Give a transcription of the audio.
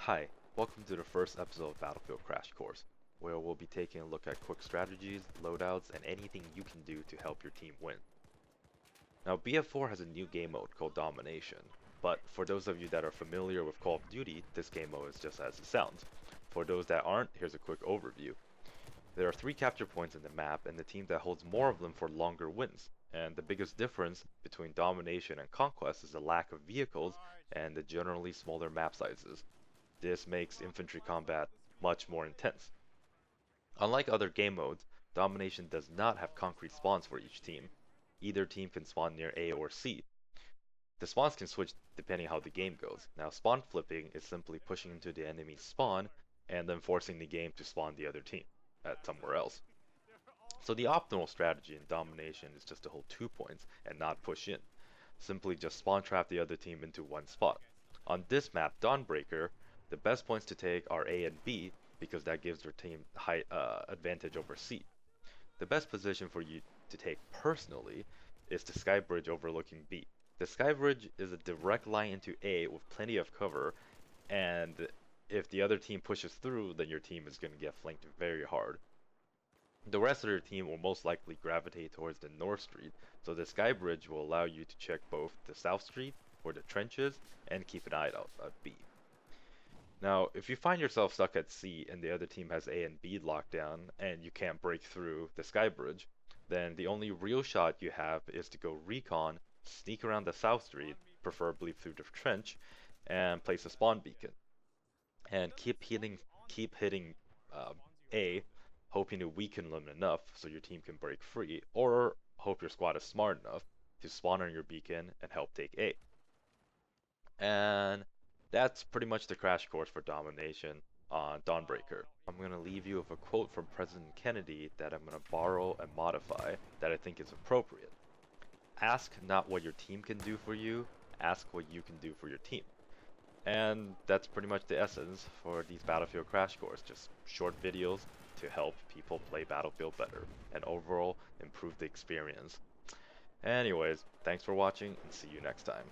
Hi, welcome to the first episode of Battlefield Crash Course, where we'll be taking a look at quick strategies, loadouts, and anything you can do to help your team win. Now, BF4 has a new game mode called Domination, but for those of you that are familiar with Call of Duty, this game mode is just as it sounds. For those that aren't, here's a quick overview. There are 3 capture points in the map, and the team that holds more of them for longer wins. And the biggest difference between Domination and Conquest is the lack of vehicles and the generally smaller map sizes. This makes infantry combat much more intense. Unlike other game modes, Domination does not have concrete spawns for each team. Either team can spawn near A or C. The spawns can switch depending how the game goes. Now, spawn flipping is simply pushing into the enemy's spawn and then forcing the game to spawn the other team at somewhere else. So the optimal strategy in Domination is just to hold 2 points and not push in. Simply just spawn trap the other team into one spot. On this map, Dawnbreaker, the best points to take are A and B because that gives their team high advantage over C. The best position for you to take personally is the sky bridge overlooking B. The sky bridge is a direct line into A with plenty of cover, and if the other team pushes through, then your team is going to get flanked very hard. The rest of your team will most likely gravitate towards the North Street, so the sky bridge will allow you to check both the South Street, where the trench is, and keep an eye out at B. Now, if you find yourself stuck at C and the other team has A and B locked down and you can't break through the sky bridge, then the only real shot you have is to go recon, sneak around the South Street, preferably through the trench, and place a spawn beacon. And keep hitting A, hoping to weaken them enough so your team can break free, or hope your squad is smart enough to spawn on your beacon and help take A. And that's pretty much the crash course for Domination on Dawnbreaker. I'm going to leave you with a quote from President Kennedy that I'm going to borrow and modify that I think is appropriate. Ask not what your team can do for you, ask what you can do for your team. And that's pretty much the essence for these Battlefield crash course, just short videos to help people play Battlefield better and overall improve the experience. Anyways, thanks for watching and see you next time.